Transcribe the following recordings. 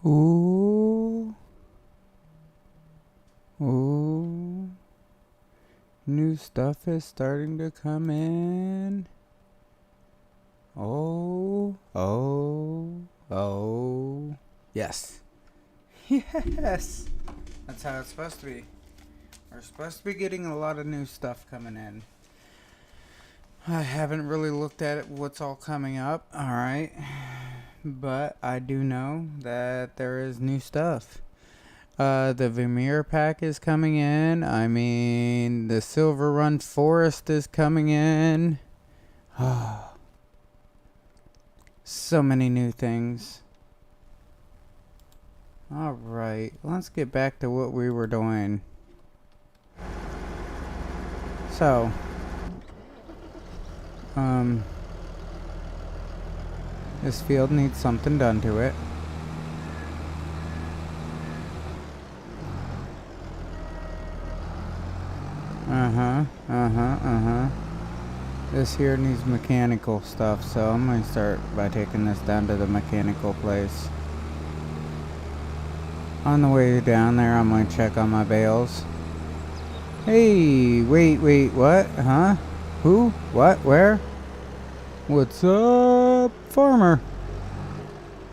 Ooh. Ooh. New stuff is starting to come in. Oh. Oh. Oh. Yes. Yes. That's how it's supposed to be. We're supposed to be getting a lot of new stuff coming in. I haven't really looked at what's all coming up. Alright. But I do know that there is new stuff. The Vermeer pack is coming in. I mean, the Silver Run Forest is coming in. So many new things. Alright, let's get back to what we were doing. So, this field needs something done to it. This here needs mechanical stuff, so I'm going to start by taking this down to the mechanical place. On the way down there, I'm going to check on my bales. Hey, wait, what? Huh? Who? What? Where? What's up, farmer?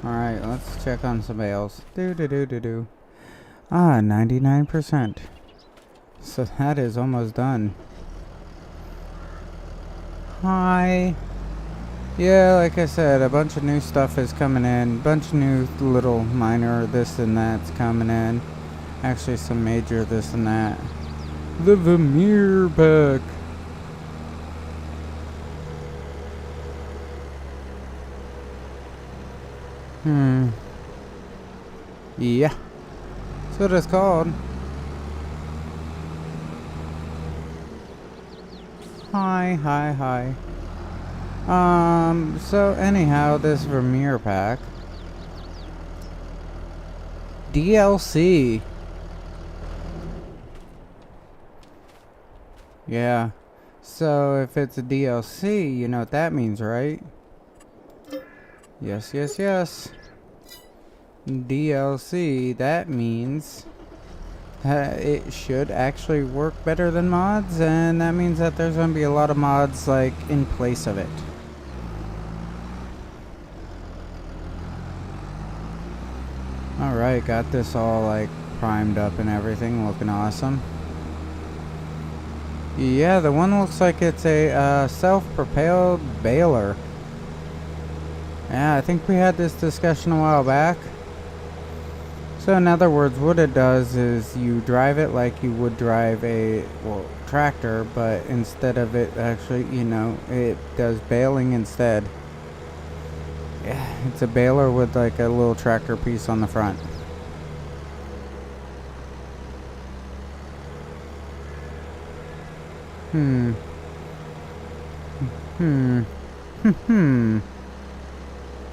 Alright, let's check on some bales. 99%. So that is almost done. Hi. Yeah, like I said, a bunch of new stuff is coming in. Bunch of new little minor this and that's coming in. Actually, some major this and that. The Vermeer pack. Yeah. That's what it's called. Hi. So anyhow, this Vermeer pack. DLC. Yeah. So if it's a DLC, you know what that means, right? Yes. DLC, that means it should actually work better than mods, and that means that there's going to be a lot of mods like in place of it. Alright, got this all like primed up and everything, looking awesome. Yeah, the one looks like it's a self-propelled baler. Yeah, I think we had this discussion a while back. So in other words, what it does is you drive it like you would drive a tractor, but instead of it actually, it does baling instead. Yeah, it's a baler with like a little tractor piece on the front.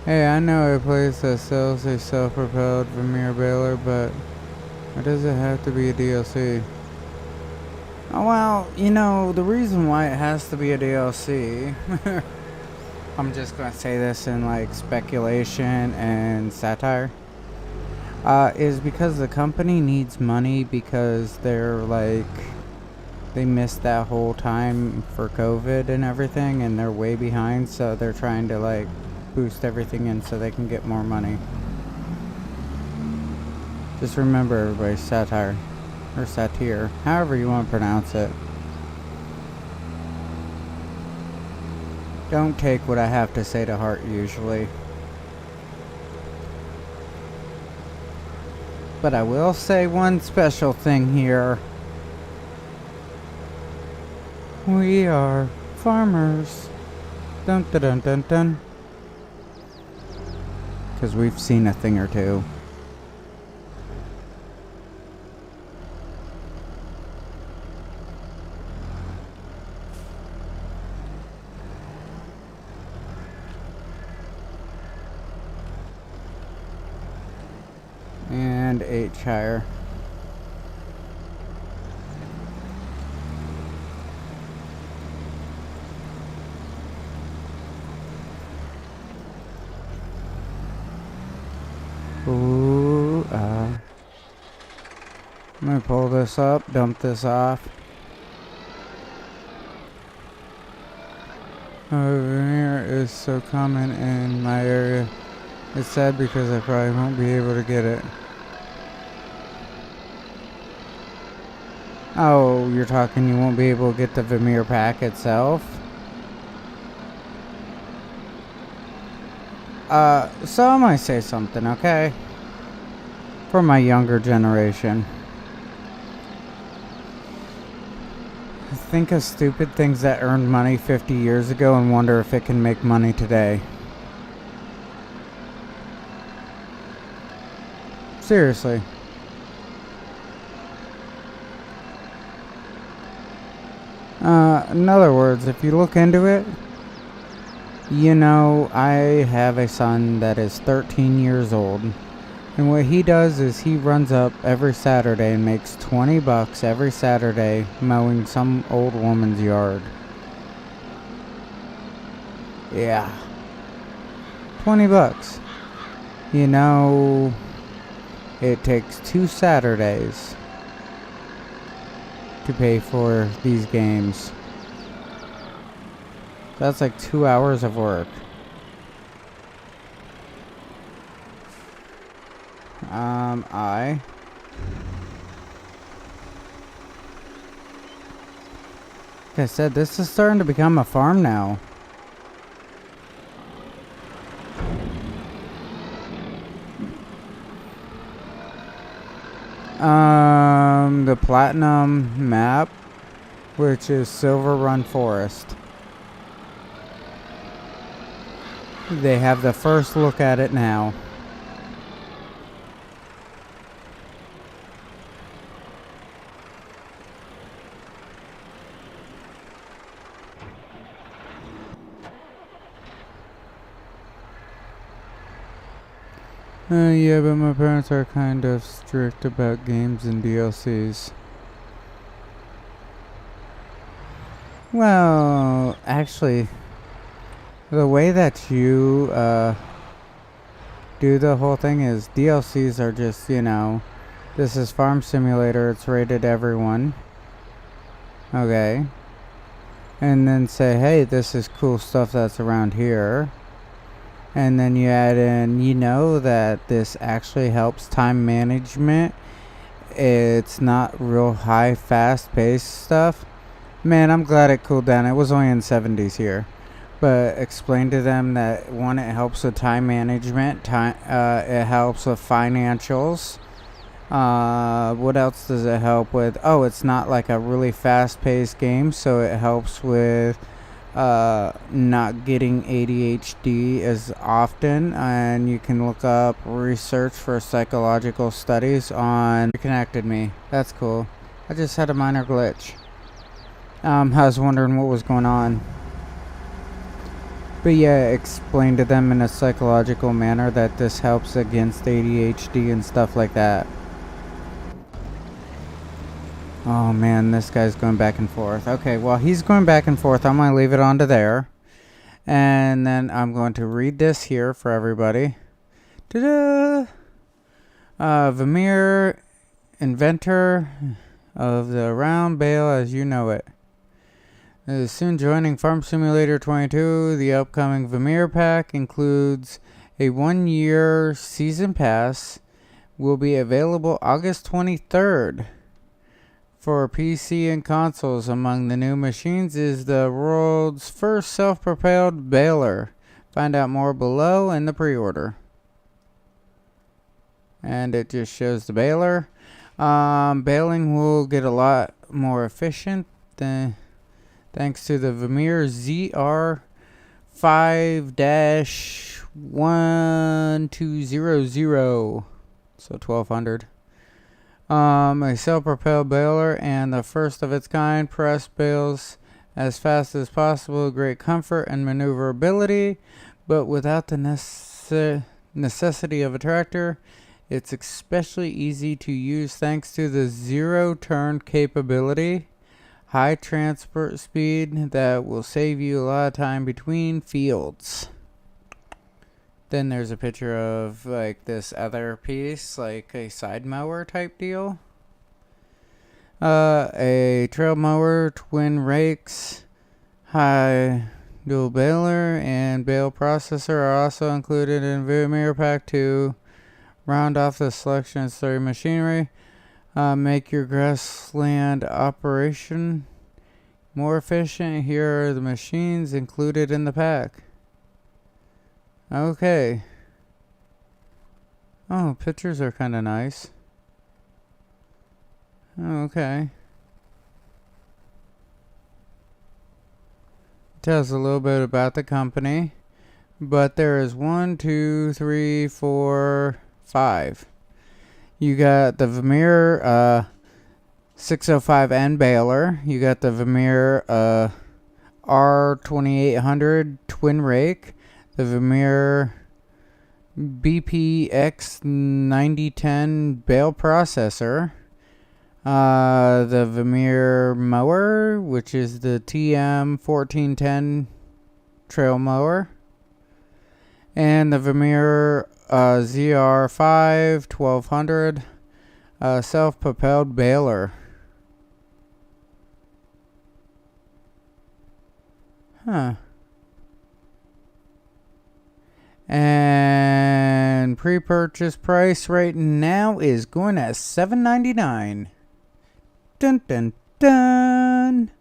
Hey, I know a place that sells a self-propelled Vermeer baler, but why does it have to be a DLC? Oh, well, the reason why it has to be a DLC, I'm just gonna say this in like speculation and satire, is because the company needs money because they missed that whole time for COVID and everything, and they're way behind, so they're trying to like boost everything in so they can get more money. Just remember, everybody, satire. Or satire. However you want to pronounce it. Don't take what I have to say to heart usually. But I will say one special thing here. We are farmers. Dun dun dun dun dun. Because we've seen a thing or two. And H higher. Ooh. I'm gonna pull this up, dump this off. Veneer is so common in my area. It's sad because I probably won't be able to get it. Oh, you're talking you won't be able to get the Vermeer pack itself? So I might say something, okay? For my younger generation. Think of stupid things that earned money 50 years ago and wonder if it can make money today. Seriously. In other words, if you look into it, you know, I have a son that is 13 years old. And what he does is he runs up every Saturday and makes $20 every Saturday mowing some old woman's yard. Yeah. $20. You know, it takes 2 Saturdays to pay for these games. That's like 2 hours of work. Like I said, this is starting to become a farm now. The platinum map, which is Silver Run Forest. They have the first look at it now. Yeah, but my parents are kind of strict about games and DLCs. Well, actually, the way that you do the whole thing is DLCs are just, you know, this is Farm Simulator, it's rated everyone. Okay. And then say, hey, this is cool stuff that's around here. And then you add in, you know, that this actually helps time management. It's not real high, fast-paced stuff. Man, I'm glad it cooled down. It was only in 70s here. But explain to them that, one, it helps with time management. It helps with financials. What else does it help with? Oh, it's not like a really fast-paced game, so it helps with not getting ADHD as often, and you can look up research for psychological studies on. Reconnected me. That's cool. I just had a minor glitch. I was wondering what was going on. But yeah, explain to them in a psychological manner that this helps against ADHD and stuff like that. Oh man, this guy's going back and forth. Okay, well, he's going back and forth. I'm going to leave it onto there. And then I'm going to read this here for everybody. Ta-da! Vermeer, inventor of the round bale as you know it, is soon joining Farm Simulator 22. The upcoming Vermeer pack includes a 1-year season pass. Will be available August 23rd. For PC and consoles. Among the new machines is the world's first self-propelled baler. Find out more below in the pre-order. And it just shows the baler. Baling will get a lot more efficient thanks to the Vermeer ZR5-1200. So 1200. A self-propelled baler and the first of its kind. Press bales as fast as possible. Great comfort and maneuverability, but without the necessity of a tractor. It's especially easy to use thanks to the zero-turn capability. High transport speed that will save you a lot of time between fields. Then there's a picture of like this other piece, like a side mower type deal. A trail mower, twin rakes, high dual baler, and bale processor are also included in Vermeer Pack to round off the selection of Slurry machinery. Make your grassland operation more efficient. Here are the machines included in the pack. Okay. Oh, pictures are kind of nice. Okay. Tells a little bit about the company. But there is 1, 2, 3, 4, 5. You got the Vermeer 605N baler. You got the Vermeer R2800 twin rake. The Vermeer BPX 9010 bale processor. The Vermeer mower, which is the TM 1410 trail mower. And the Vermeer ZR5 1200 self-propelled baler. Huh. And pre-purchase price right now is going at $7.99. Dun dun dun.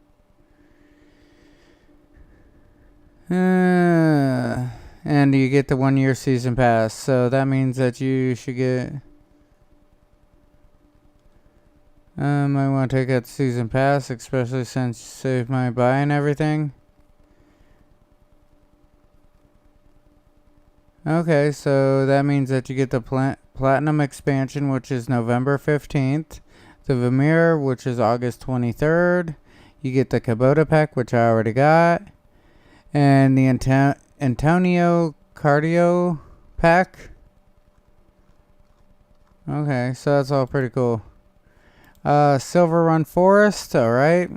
And you get the 1-year season pass, so that means that you should get. Might want to take out the season pass, especially since you save my buy and everything. Okay, so that means that you get the Platinum expansion, which is November 15th. The Vermeer, which is August 23rd. You get the Kubota pack, which I already got. And the Antonio Cardio pack. Okay, so that's all pretty cool. Silver Run Forest, alright.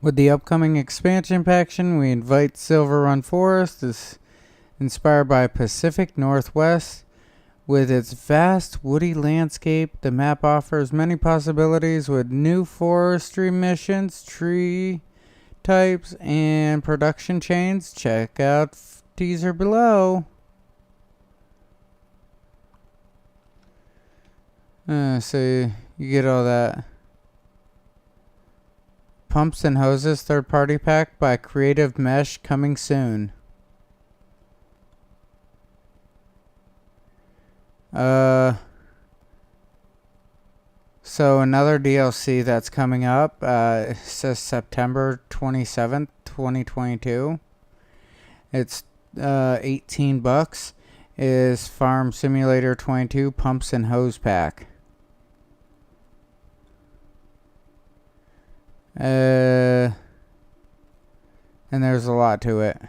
With the upcoming expansion paction, we invite Silver Run Forest. Is inspired by Pacific Northwest. With its vast woody landscape, the map offers many possibilities with new forestry missions, tree types, and production chains. Check out teaser below. So you get all that. Pumps and Hoses third-party pack by Creative Mesh coming soon. So another DLC that's coming up, it says September 27th, 2022. It's $18. Is Farm Simulator 22 Pumps and Hose Pack. And there's a lot to it.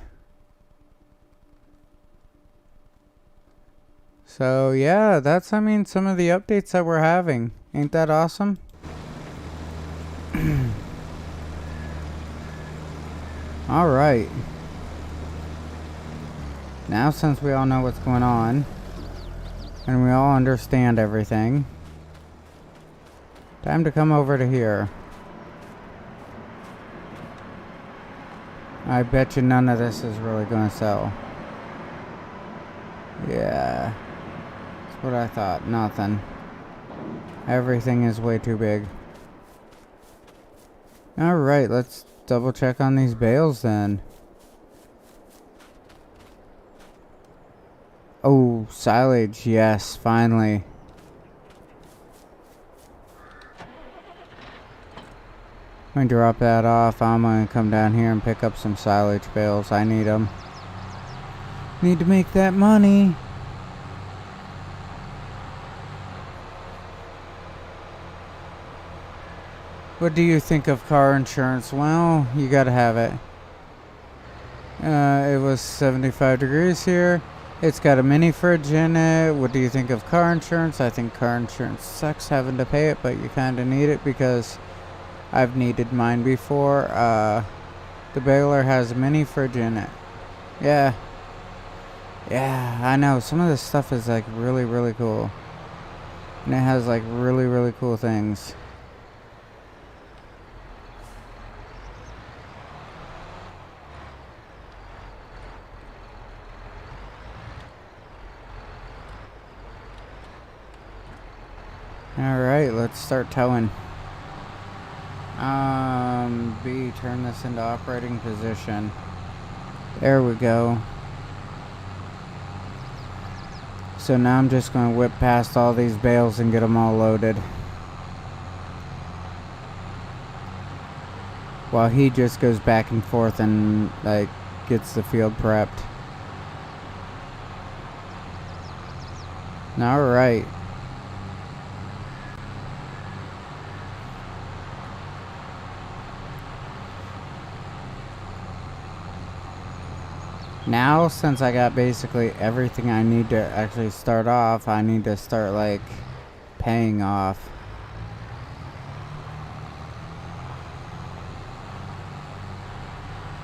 So yeah, that's, I mean, some of the updates that we're having. Ain't that awesome? Alright. Now since we all know what's going on, and we all understand everything, time to come over to here. I bet you none of this is really going to sell. Yeah. That's what I thought. Nothing. Everything is way too big. Alright, let's double check on these bales then. Oh, silage. Yes, finally. Let me drop that off. I'm going to come down here and pick up some silage bales. I need them. Need to make that money. What do you think of car insurance? Well, you gotta have it. It was 75 degrees here. It's got a mini fridge in it. What do you think of car insurance? I think car insurance sucks having to pay it, but you kind of need it because I've needed mine before. The baler has a mini fridge in it. Yeah. Yeah, I know. Some of this stuff is like really, really cool. And it has like really, really cool things. Alright, let's start towing. B, turn this into operating position. There we go. So now I'm just going to whip past all these bales and get them all loaded. While he just goes back and forth and like gets the field prepped. Alright. Now, since I got basically everything I need to actually start off, I need to start like paying off.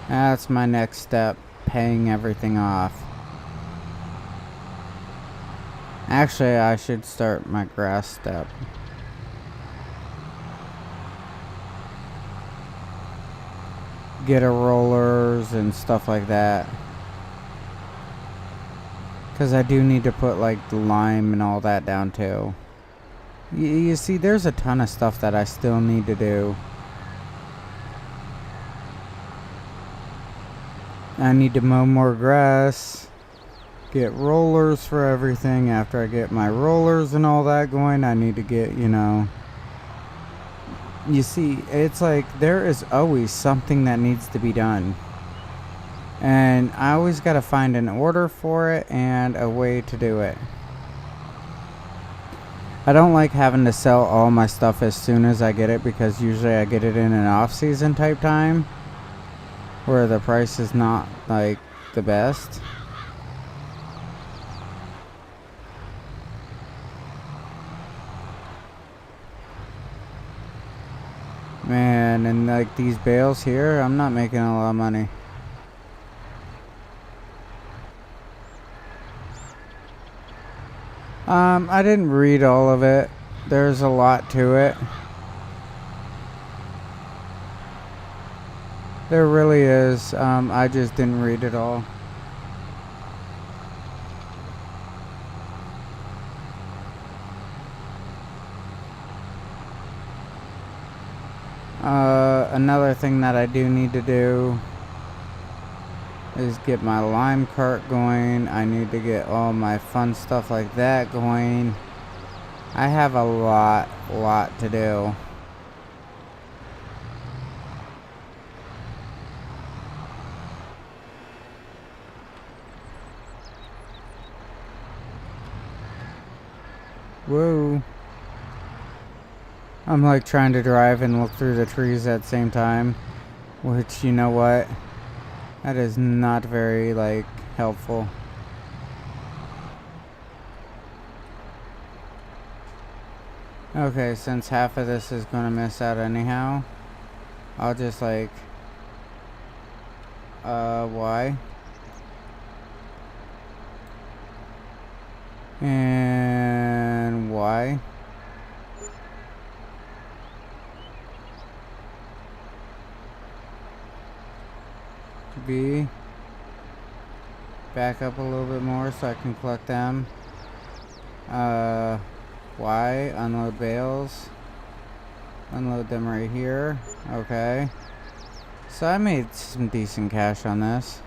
That's my next step, paying everything off. Actually, I should start my grass step. Get a rollers and stuff like that. Because I do need to put like the lime and all that down too. You see, there's a ton of stuff that I still need to do. I need to mow more grass. Get rollers for everything. After I get my rollers and all that going, I need to get, you know. You see, it's like there is always something that needs to be done. And I always got to find an order for it and a way to do it. I don't like having to sell all my stuff as soon as I get it, because usually I get it in an off-season type time where the price is not like the best. Man, and like these bales here, I'm not making a lot of money. I didn't read all of it. There's a lot to it. There really is. I just didn't read it all. Another thing that I do need to do is get my lime cart going. I need to get all my fun stuff like that going. I have a lot to do. Whoa. I'm like trying to drive and look through the trees at the same time, which, you know what? That is not very, like, helpful. Okay, since half of this is gonna miss out anyhow, I'll just, like, Y. And Y. B. Back up a little bit more so I can collect them. Y. Unload bales. Unload them right here. Okay. So I made some decent cash on this.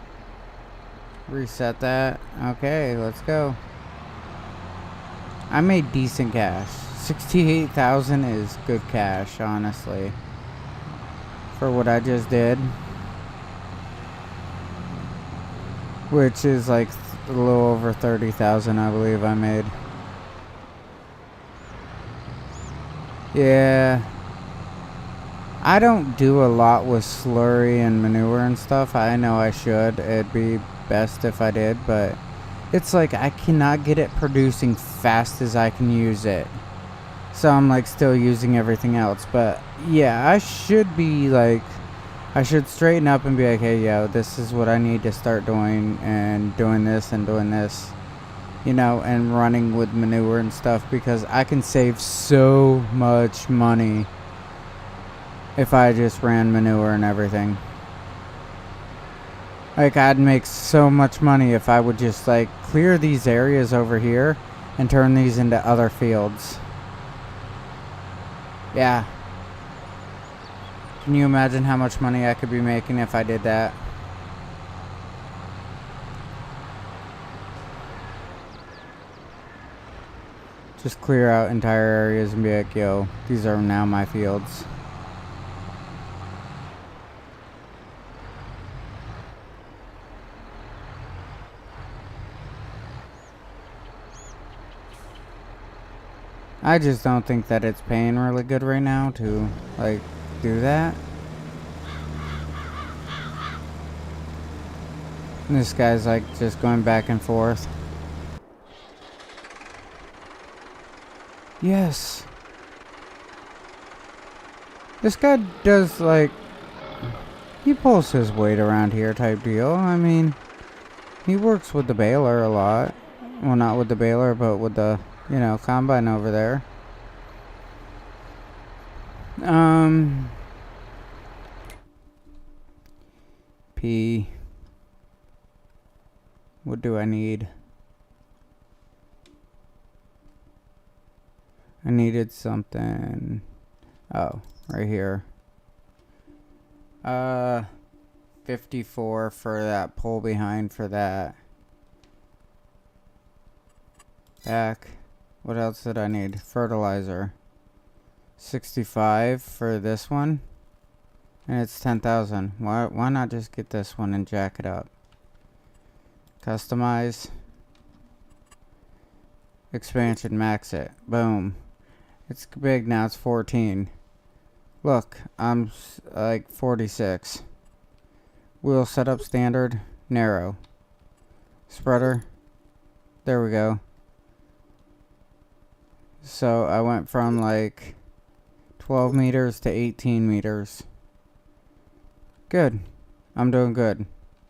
Reset that. Okay, let's go. I made decent cash. 68,000 is good cash, honestly, for what I just did. Which is like a little over 30,000, I believe I made. Yeah. I don't do a lot with slurry and manure and stuff. I know I should. It'd be best if I did, but it's like I cannot get it producing fast as I can use it. So I'm like still using everything else. But yeah, I should be like, I should straighten up and be like, hey, yo, this is what I need to start doing, and doing this and doing this, you know, and running with manure and stuff, because I can save so much money if I just ran manure and everything. Like, I'd make so much money if I would just, like, clear these areas over here and turn these into other fields. Yeah. Can you imagine how much money I could be making if I did that? Just clear out entire areas and be like, yo, these are now my fields. I just don't think that it's paying really good right now to, like, do that. And this guy's, like, just going back and forth. Yes. This guy does, like, he pulls his weight around here type deal. I mean, he works with the baler a lot. Well, not with the baler, but with the, you know, combine over there. P. What do I need? I needed something. Oh, right here. 54 for that pull behind for that. Back. What else did I need? Fertilizer. 65 for this one. And it's 10,000. Why not just get this one and jack it up? Customize. Expansion, max it. Boom. It's big now, it's 14. Look, I'm like 46. Wheel setup standard, narrow. Spreader. There we go. So I went from like 12 meters to 18 meters. Good. I'm doing good.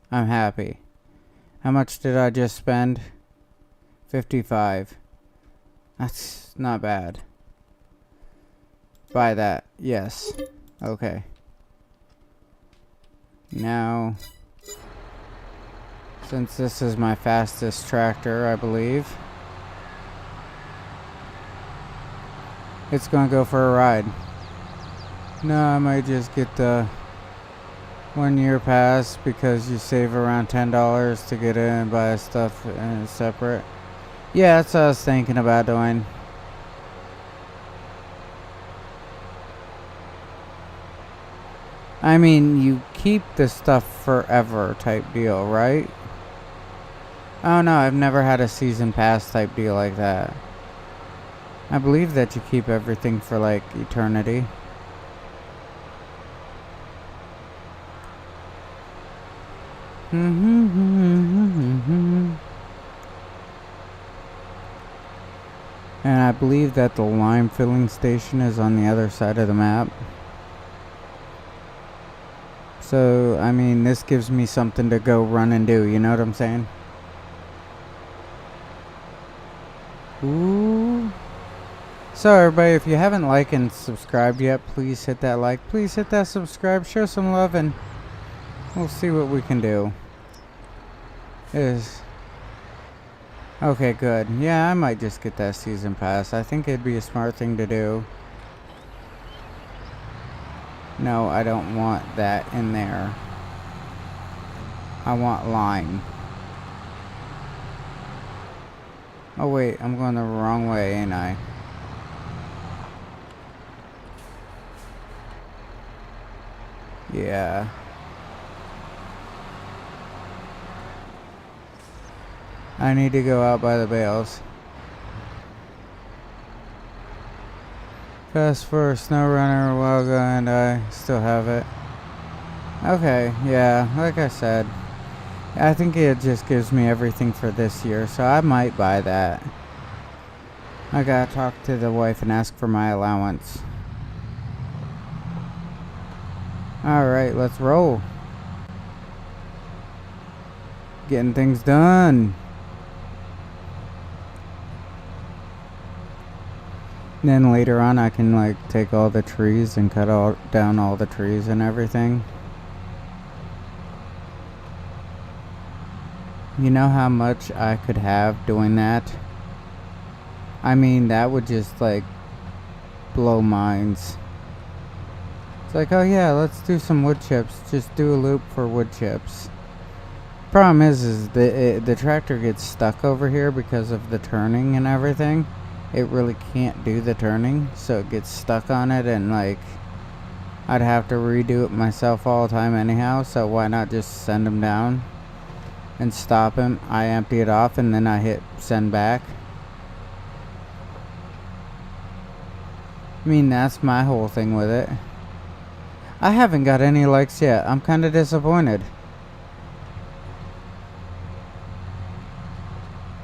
I'm happy. How much did I just spend? 55. That's not bad. Buy that. Yes. Okay. Now, since this is my fastest tractor, I believe, it's gonna go for a ride. No, I might just get the 1 year pass because you save around $10 to get in and buy stuff and it's separate. Yeah, that's what I was thinking about doing. I mean, you keep the stuff forever type deal, right? Oh no, I've never had a season pass type deal like that. I believe that you keep everything for like eternity. And I believe that the lime filling station is on the other side of the map. So, I mean, this gives me something to go run and do, you know what I'm saying? Ooh. So, everybody, if you haven't liked and subscribed yet, please hit that like. Please hit that subscribe. Show some love, and we'll see what we can do. Okay, good. Yeah, I might just get that season pass. I think it'd be a smart thing to do. No, I don't want that in there. I want lime. Oh wait, I'm going the wrong way, ain't I? Yeah. I need to go out by the bales. Fast for a snow runner a while ago, and I still have it. Okay, yeah, like I said, I think it just gives me everything for this year, so I might buy that. I gotta talk to the wife and ask for my allowance. Alright, let's roll. Getting things done. Then later on I can like take all the trees and cut down all the trees and everything. You know how much I could have doing that? I mean, that would just like blow minds. It's like, oh yeah, let's do some wood chips. Just do a loop for wood chips. Problem is the tractor gets stuck over here because of the turning and everything. It really can't do the turning, so it gets stuck on it, and like I'd have to redo it myself all the time anyhow, so why not just send him down and stop him? I empty it off and then I hit send back. I mean, that's my whole thing with it. I haven't got any likes yet. I'm kind of disappointed.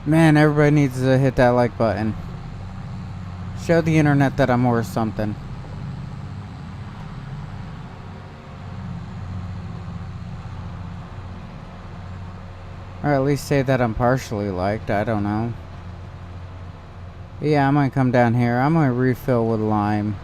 Man, everybody needs to hit that like button. Show the internet that I'm worth something. Or at least say that I'm partially liked. I don't know. Yeah, I'm gonna come down here. I'm gonna refill with lime.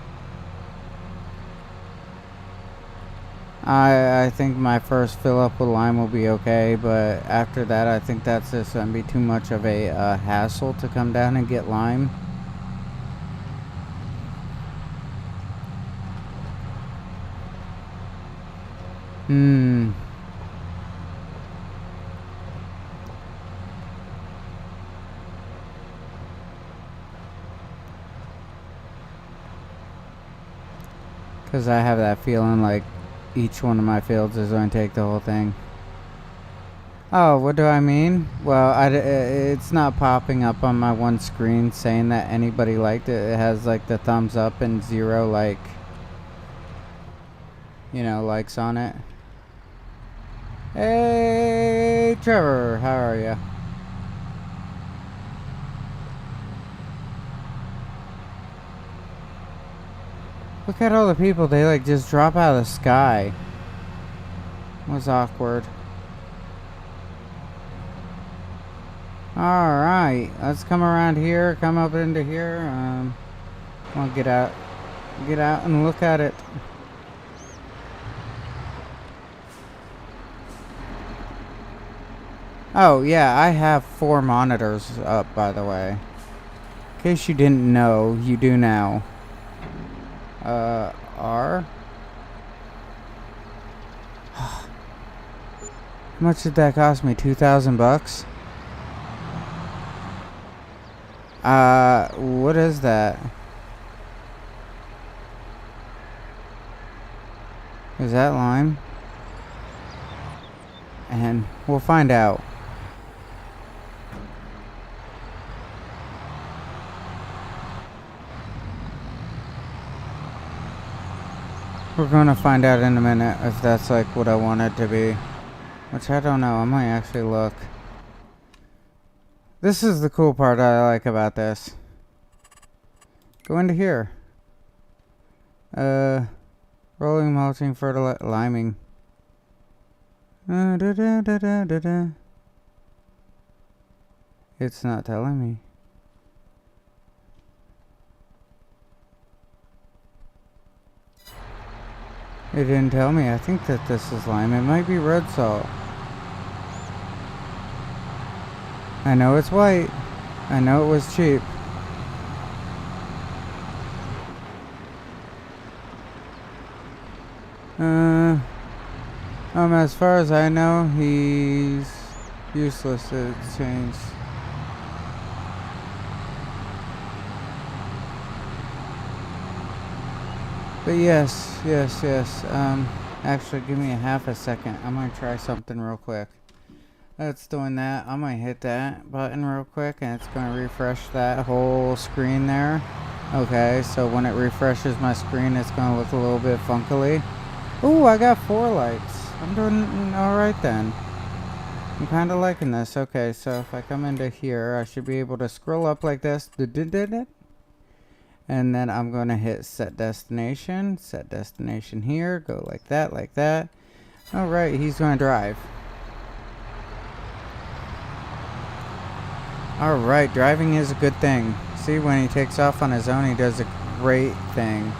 I think my first fill up with lime will be okay, but after that I think that's just gonna be too much of a hassle to come down and get lime. Because I have that feeling like each one of my fields is going to take the whole thing. Oh, what do I mean? Well, it's not popping up on my one screen saying that anybody liked it. It has like the thumbs up and 0 like, you know, likes on it. Hey, Trevor, how are you? Look at all the people, they like just drop out of the sky. Was awkward. Alright, let's come around here, come up into here. I'll get out and look at it. Oh yeah, I have 4 monitors up, by the way. In case you didn't know, you do now. R. How much did that cost me? 2,000 bucks? What is that? Is that lime? And we'll find out. We're gonna find out in a minute if that's like what I want it to be. Which I don't know, I might actually look. This is the cool part I like about this. Go into here. Rolling, mulching, liming. It's not telling me. It didn't tell me. I think that this is lime. It might be red salt. I know it's white. I know it was cheap. As far as I know, he's useless to change. But yes. Actually, give me a half a second. I'm gonna try something real quick. That's doing that. I'm gonna hit that button real quick, and it's gonna refresh that whole screen there. Okay, so when it refreshes my screen, it's gonna look a little bit funkily. Ooh, I got 4 lights. I'm doing alright then. I'm kind of liking this. Okay, so if I come into here, I should be able to scroll up like this. And then I'm going to hit set destination. Set destination here. Go like that. Alright, he's going to drive. Alright, driving is a good thing. See, when he takes off on his own, he does a great thing.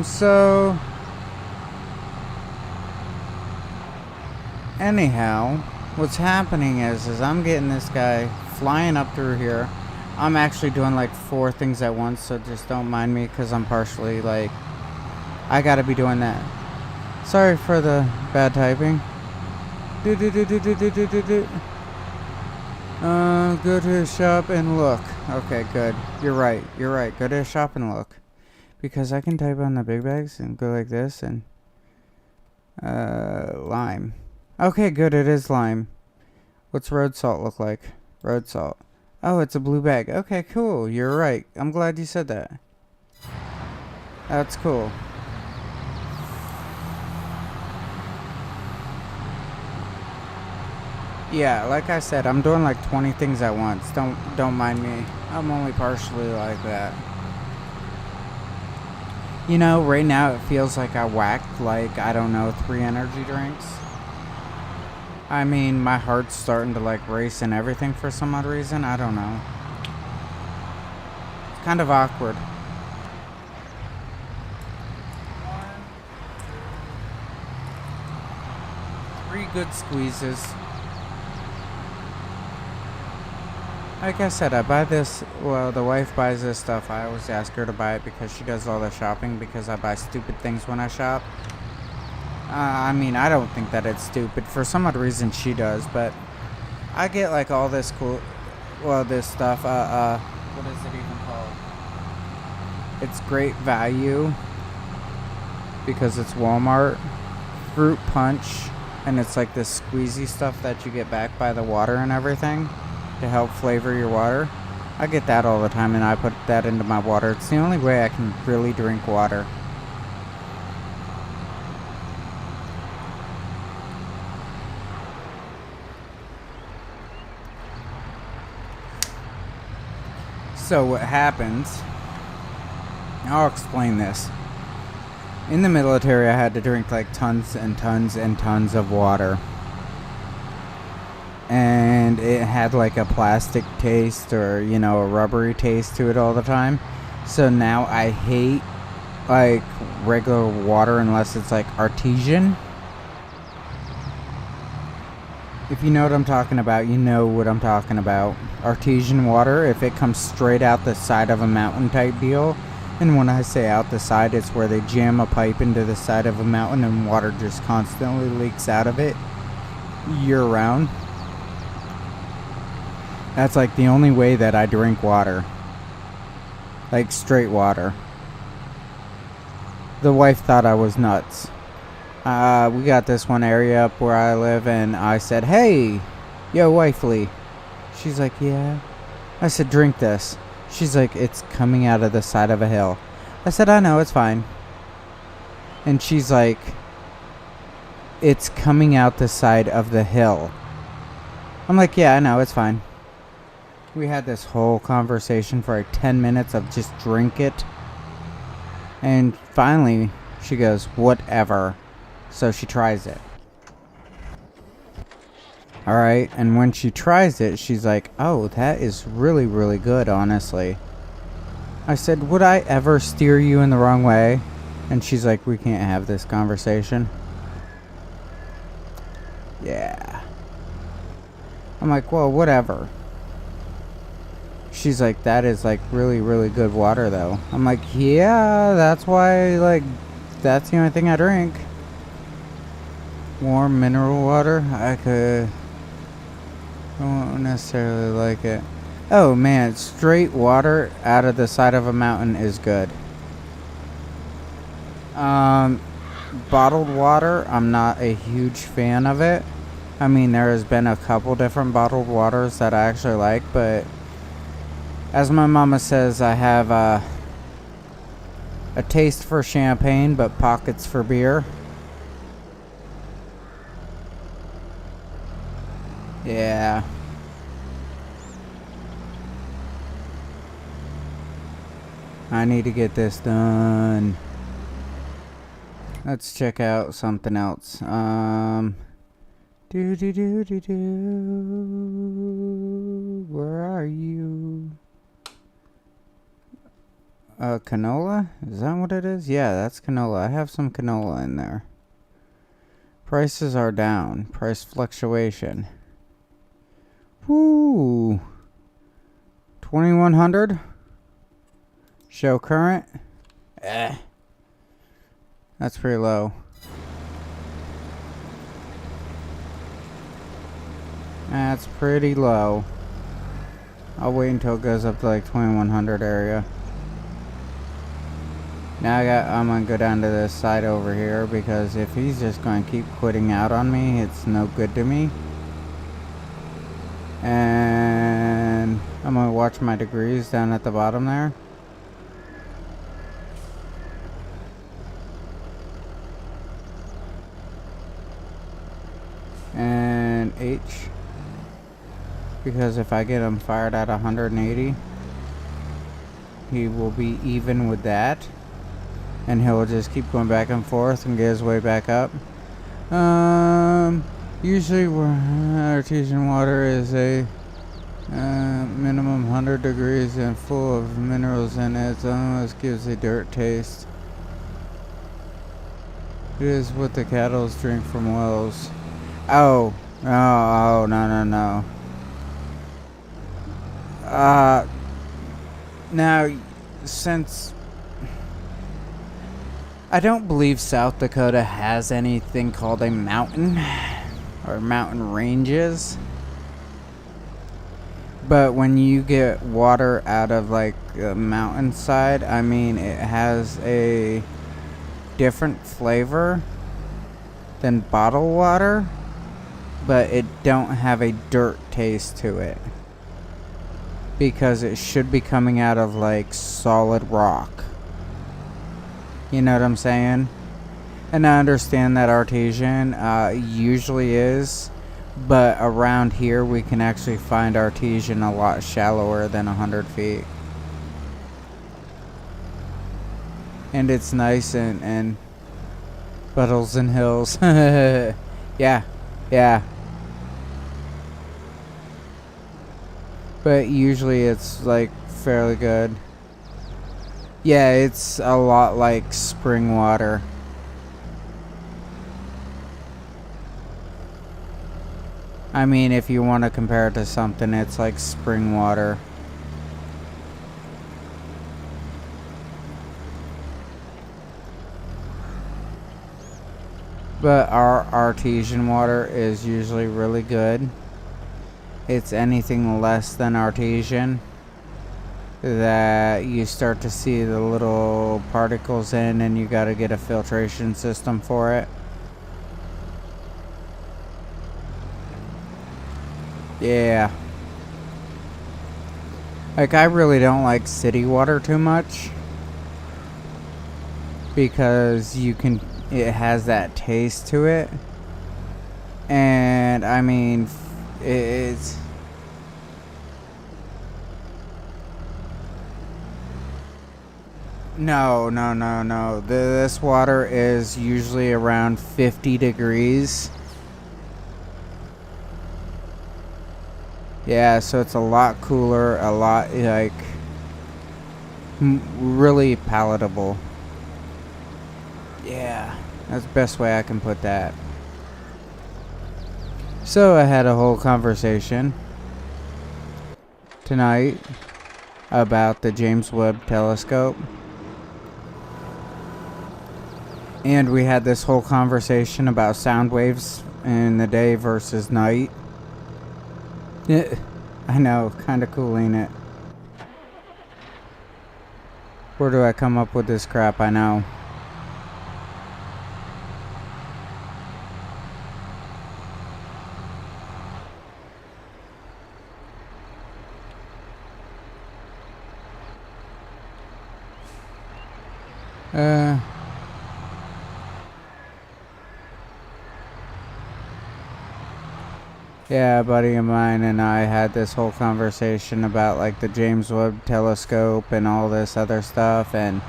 So anyhow, what's happening is I'm getting this guy flying up through here. I'm actually doing like 4 things at once, so just don't mind me because I'm partially like, I gotta be doing that. Sorry for the bad typing. Go to the shop and look. Okay, good. You're right. Go to the shop and look. Because I can type on the big bags and go like this and... lime. Okay, good. It is lime. What's road salt look like? Road salt. Oh, it's a blue bag. Okay, cool. You're right. I'm glad you said that. That's cool. Yeah, like I said, I'm doing like 20 things at once. Don't mind me. I'm only partially like that. You know, right now it feels like I whacked like, I don't know, 3 energy drinks. I mean, my heart's starting to like race and everything for some odd reason. I don't know. It's kind of awkward. 3 good squeezes. Like I said, I buy this, well, the wife buys this stuff. I always ask her to buy it because she does all the shopping because I buy stupid things when I shop. I mean, I don't think that it's stupid. For some odd reason, she does, but I get like all this cool, well, this stuff, what is it even called? It's great value because it's Walmart. Fruit punch, and it's like this squeezy stuff that you get back by the water and everything to help flavor your water. I get that all the time and I put that into my water. It's the only way I can really drink water. So what happens, I'll explain this. In the military, I had to drink like tons and tons and tons of water. And it had like a plastic taste or, you know, a rubbery taste to it all the time. So now I hate like regular water unless it's like artesian. If you know what I'm talking about, you know what I'm talking about. Artesian water, if it comes straight out the side of a mountain type deal. And when I say out the side, it's where they jam a pipe into the side of a mountain and water just constantly leaks out of it year round. That's like the only way that I drink water. Like straight water. The wife thought I was nuts. We got this one area up where I live and I said, "Hey, yo wifely." She's like, "Yeah." I said, "Drink this." She's like, "It's coming out of the side of a hill." I said, "I know, it's fine." And she's like, "It's coming out the side of the hill." I'm like, "Yeah, I know, it's fine." We had this whole conversation for like 10 minutes of just drink it. And finally, she goes, "Whatever." So she tries it. Alright, and when she tries it, she's like, "Oh, that is really, really good, honestly." I said, "Would I ever steer you in the wrong way?" And she's like, "We can't have this conversation." Yeah. I'm like, "Well, whatever." She's like, "That is like really, really good water though." I'm like, "Yeah, that's why, like, that's the only thing I drink." Warm mineral water, I don't necessarily like it. Oh man, straight water out of the side of a mountain is good. Bottled water, I'm not a huge fan of it. I mean, there has been a couple different bottled waters that I actually like, but as my mama says, I have a taste for champagne, but pockets for beer. Yeah. I need to get this done. Let's check out something else. Where are you? Canola? Is that what it is? Yeah, that's canola. I have some canola in there. Prices are down. Price fluctuation. Woo! 2100. Show current. That's pretty low. That's pretty low. I'll wait until it goes up to like 2100 area. Now I'm gonna go down to this side over here because if he's just gonna keep quitting out on me, it's no good to me. And I'm gonna watch my degrees down at the bottom there. And H, because if I get him fired at 180, he will be even with that, and he'll just keep going back and forth and get his way back up. Usually artesian water is a minimum 100 degrees and full of minerals in it. It almost gives a dirt taste. It is what the cattle drink from wells. Oh, no. Now, since I don't believe South Dakota has anything called a mountain or mountain ranges, but when you get water out of like a mountainside, I mean, it has a different flavor than bottled water, but it don't have a dirt taste to it because it should be coming out of like solid rock. You know what I'm saying? And I understand that artesian usually is, but around here we can actually find artesian a lot shallower than 100 feet. And it's nice and puddles and hills. Yeah. But usually it's like fairly good. Yeah, it's a lot like spring water. I mean, if you want to compare it to something, it's like spring water. But our artesian water is usually really good. It's anything less than artesian that you start to see the little particles in, and you got to get a filtration system for it. Yeah. Like, I really don't like city water too much because it has that taste to it. And I mean, it's no. This water is usually around 50 degrees. Yeah, so it's a lot cooler, a lot like really palatable. Yeah, that's the best way I can put that. So I had a whole conversation tonight about the James Webb Telescope. And we had this whole conversation about sound waves in the day versus night. I know, kind of cool, ain't it? Where do I come up with this crap? I know. Yeah, a buddy of mine and I had this whole conversation about like the James Webb Telescope and all this other stuff, and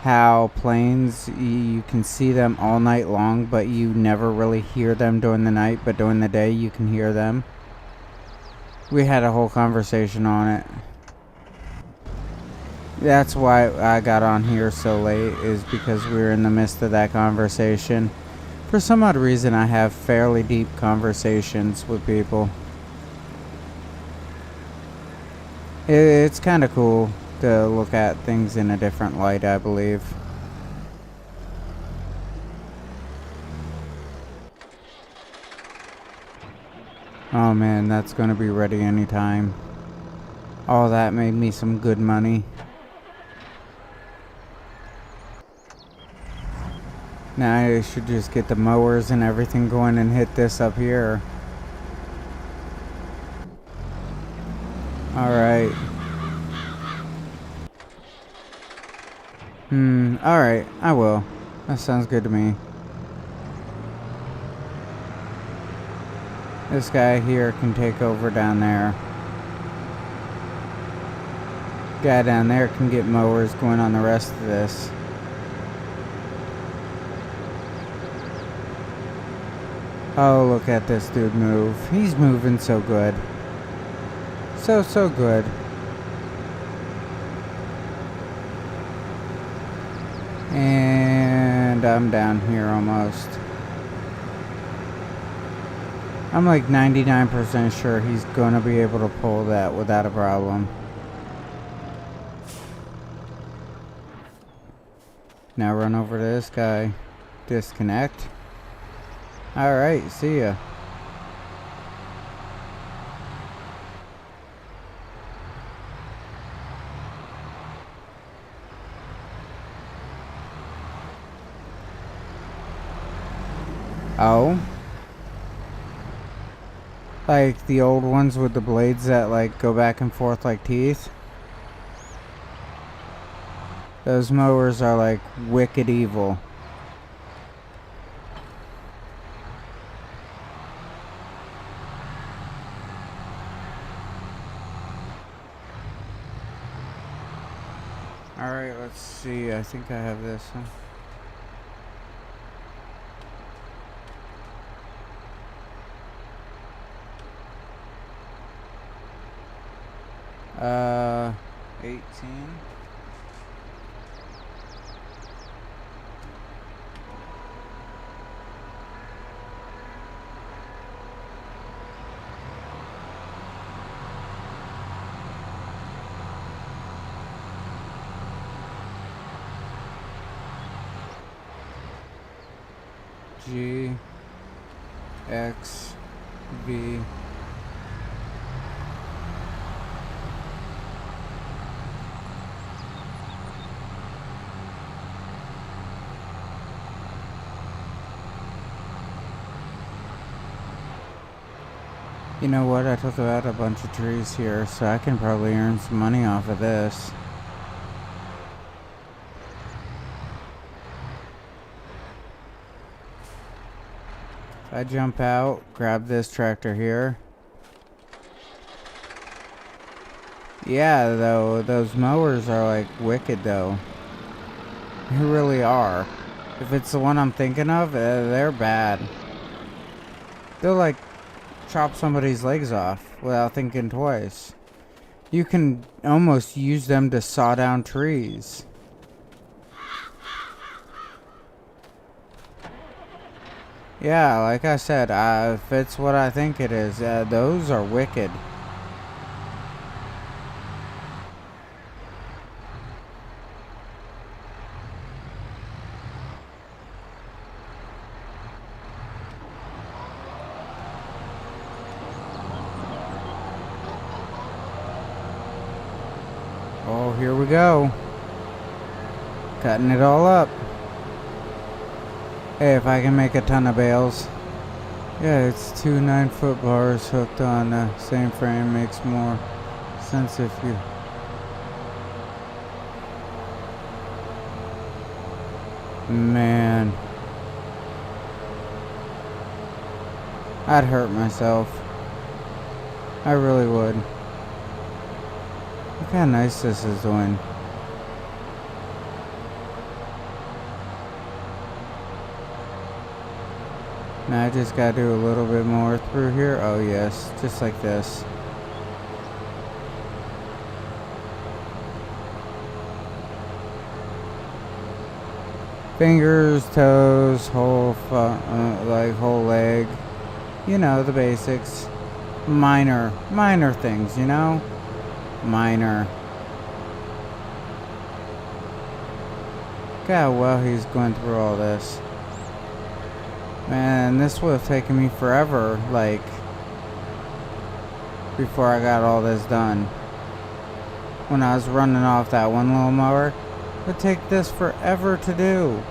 how planes, you can see them all night long, but you never really hear them during the night, but during the day you can hear them. We had a whole conversation on it. That's why I got on here so late, is because we were in the midst of that conversation. For some odd reason, I have fairly deep conversations with people. It's kind of cool to look at things in a different light, I believe. Oh man, that's gonna be ready anytime. Oh, that made me some good money. Now I should just get the mowers and everything going and hit this up here. Alright. Alright, I will. That sounds good to me. This guy here can take over down there. Guy down there can get mowers going on the rest of this. Oh, look at this dude move. He's moving so good. So good. And I'm down here almost. I'm like 99% sure he's gonna be able to pull that without a problem. Now run over to this guy. Disconnect. Alright, see ya. Oh. Like the old ones with the blades that like go back and forth like teeth. Those mowers are like wicked evil. Alright, let's see. I think I have this, huh? 18. G X V. You know what? I took out a bunch of trees here, so I can probably earn some money off of this. If I jump out, grab this tractor here. Yeah, though, those mowers are like wicked though. They really are. If it's the one I'm thinking of, they're bad. They'll like chop somebody's legs off without thinking twice. You can almost use them to saw down trees. Yeah, like I said, if it's what I think it is, those are wicked. Oh, here we go. Cutting it all up. Hey, if I can make a ton of bales. Yeah, it's 2 9-foot bars hooked on the same frame. Makes more sense if you... Man. I'd hurt myself. I really would. Look how nice this is doing. Now I just gotta do a little bit more through here. Oh yes, just like this. Fingers, toes, whole like whole leg. You know, the basics. Minor things, you know? Minor. God, well, he's going through all this. Man, this would have taken me forever, like, before I got all this done. When I was running off that one little mower, it would take this forever to do.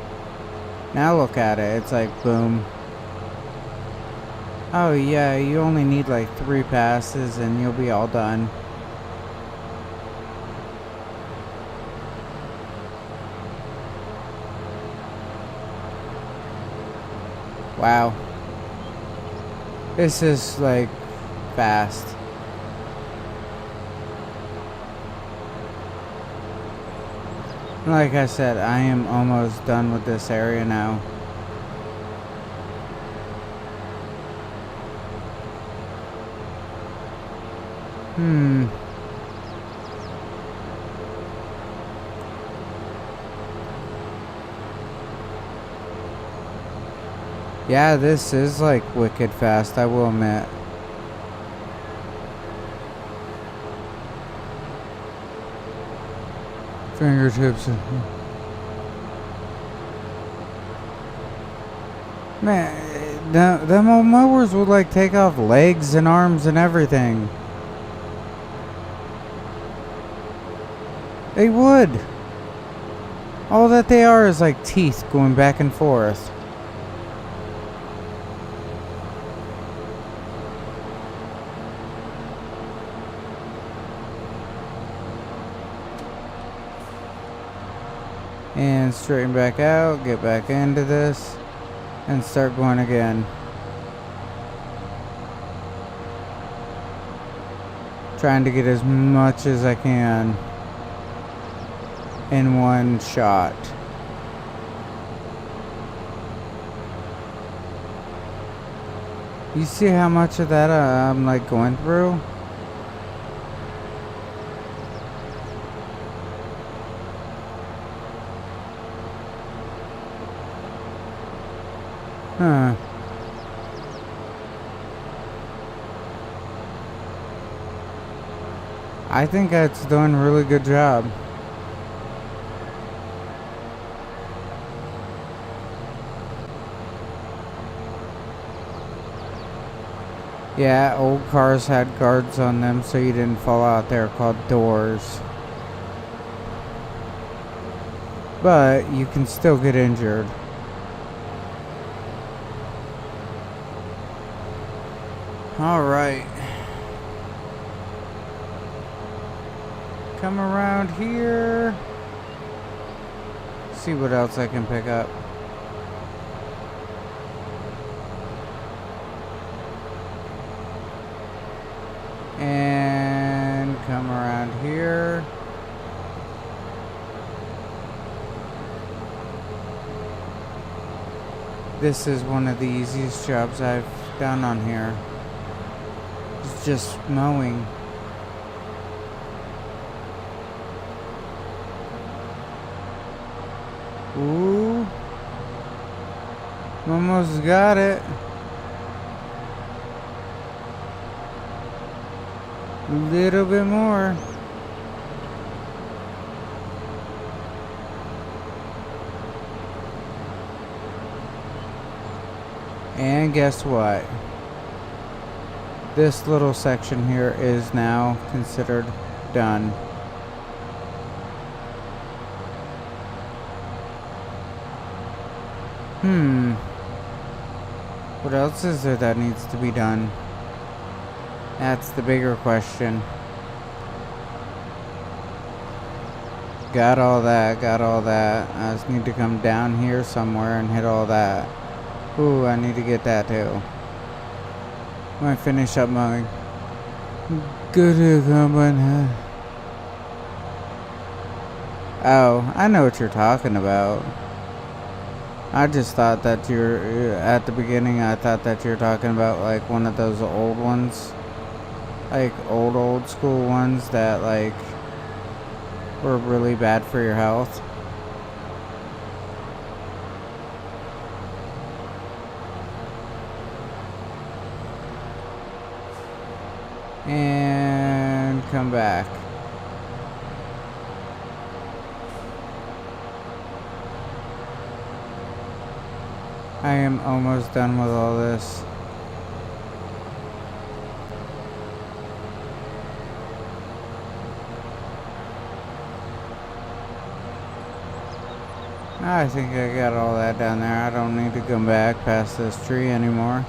Now look at it, it's like, boom. Oh yeah, you only need like 3 passes and you'll be all done. Wow. This is like fast. Like I said, I am almost done with this area now. Yeah, this is like wicked fast, I will admit. Fingertips. Man, them old mowers would like take off legs and arms and everything. They would. All that they are is like teeth going back and forth. And straighten back out, get back into this, and start going again. Trying to get as much as I can in one shot. You see how much of that I'm like going through? Huh. I think that's doing a really good job. Yeah, old cars had guards on them so you didn't fall out there, called doors. But you can still get injured. Alright. Come around here. See what else I can pick up. And come around here. This is one of the easiest jobs I've done on here. It's just mowing. Ooh. Almost got it. A little bit more. And guess what? This little section here is now considered done. What else is there that needs to be done? That's the bigger question. Got all that, got all that. I just need to come down here somewhere and hit all that. Ooh, I need to get that too. When I finish up mowing. Good to come on. Oh, I know what you're talking about. I just thought that at the beginning I thought that you're talking about like one of those old ones. Like old school ones that like were really bad for your health. and come back. I am almost done with all this. I think I got all that down there. I don't need to come back past this tree anymore.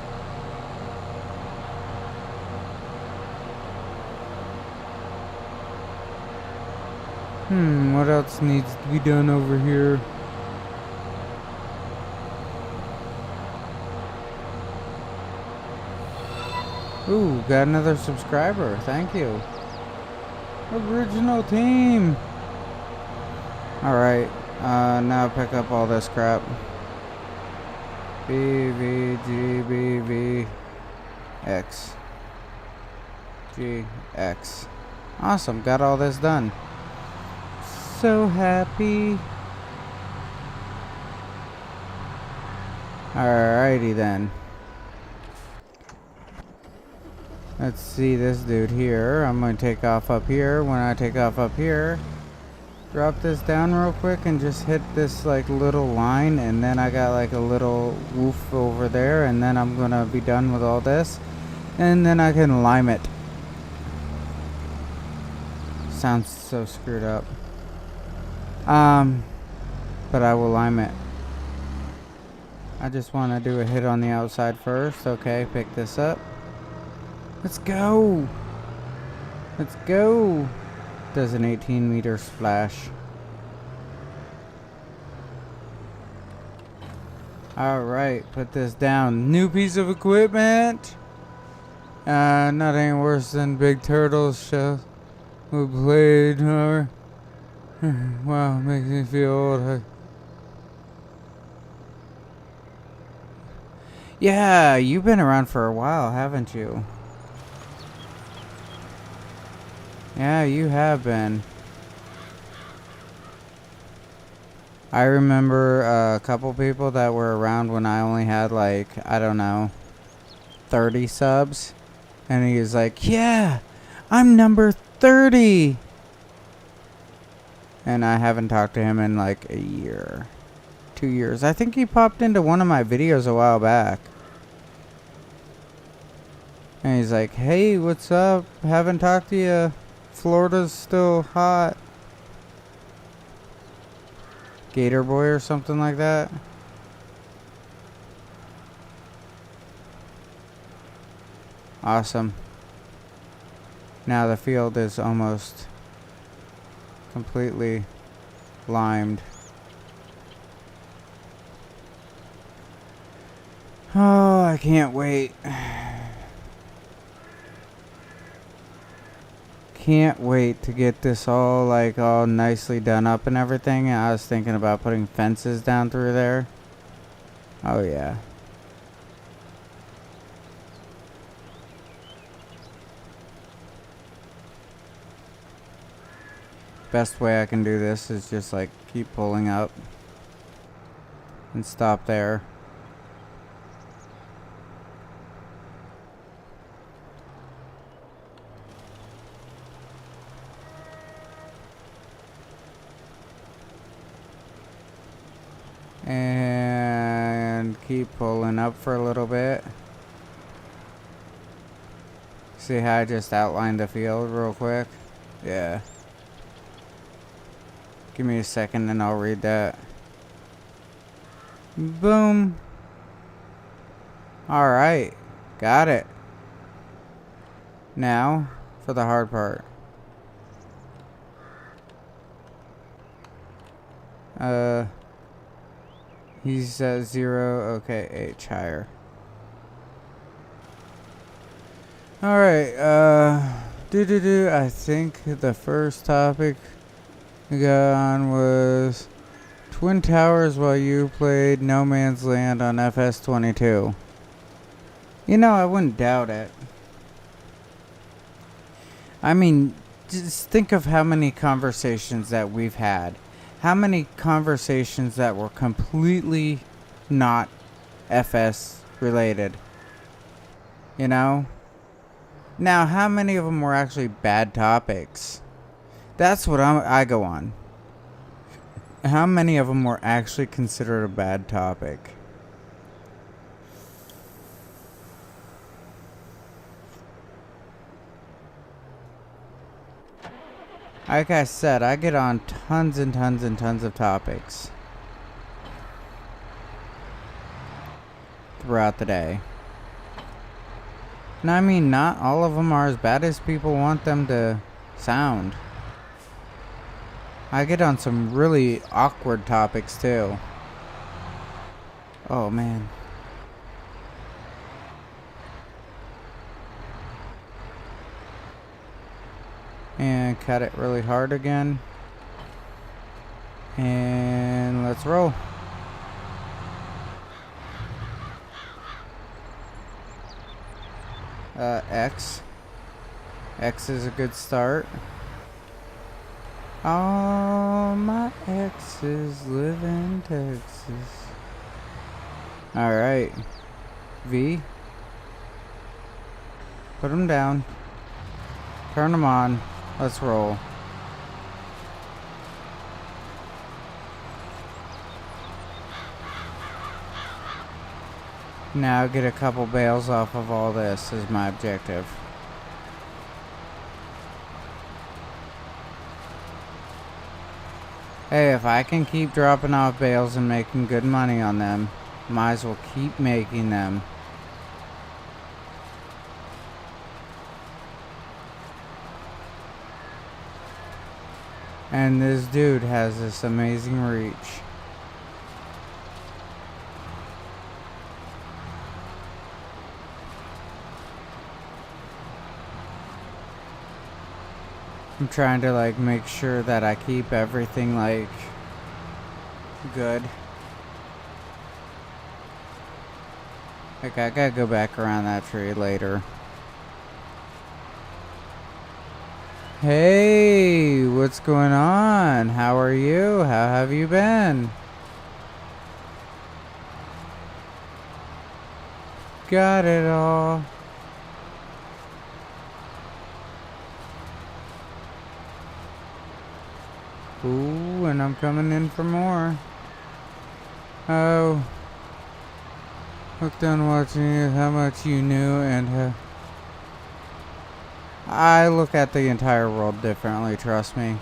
What else needs to be done over here? Ooh, got another subscriber. Thank you. Original team. Alright, now pick up all this crap. B, V, G, B, V, X. G, X. Awesome, got all this done. So happy. Alrighty then. Let's see this dude here. I'm going to take off up here. When I take off up here, drop this down real quick and just hit this like little line, and then I got like a little woof over there, and then I'm going to be done with all this, and then I can lime it. Sounds so screwed up. But I will lime it. I just want to do a hit on the outside first. Okay, pick this up. Let's go. Let's go. Does an 18-meter splash. Alright, put this down. New piece of equipment. Nothing worse than big turtles show. We played her. Wow, makes me feel old. Yeah, you've been around for a while, haven't you? Yeah, you have been. I remember a couple people that were around when I only had like, I don't know, 30 subs. And he was like, yeah, I'm number 30. And I haven't talked to him in like a year. 2 years. I think he popped into one of my videos a while back. And he's like, hey, what's up? Haven't talked to you. Florida's still hot. Gator Boy or something like that. Awesome. Now the field is almost completely limed. Oh, I can't wait. Can't wait to get this all like all nicely done up and everything. I was thinking about putting fences down through there. Oh yeah. Best way I can do this is just like keep pulling up and stop there. And keep pulling up for a little bit. See how I just outlined the field real quick? Yeah. Give me a second and I'll read that. Boom. Alright. Got it. Now, for the hard part. He's at 0. Okay, H higher. Alright, I think the first topic we got on was Twin Towers while you played No Man's Land on FS22. You know, I wouldn't doubt it. I mean, just think of how many conversations that we've had. How many conversations that were completely not FS related. You know? Now, how many of them were actually bad topics? That's what I go on. How many of them were actually considered a bad topic? Like I said, I get on tons and tons and tons of topics throughout the day. And I mean, not all of them are as bad as people want them to sound. I get on some really awkward topics too. Oh man. And cut it really hard again. And let's roll. X. X is a good start. All my exes live in Texas. Alright. V. Put them down. Turn them on. Let's roll. Now get a couple bales off of all this is my objective. Hey, if I can keep dropping off bales and making good money on them, might as well keep making them. And this dude has this amazing reach. I'm trying to like make sure that I keep everything like good. Like I gotta go back around that tree later. Hey, what's going on? How are you? How have you been? Got it all. Ooh, and I'm coming in for more. Oh. Hooked on watching you, how much you knew, and I look at the entire world differently, trust me.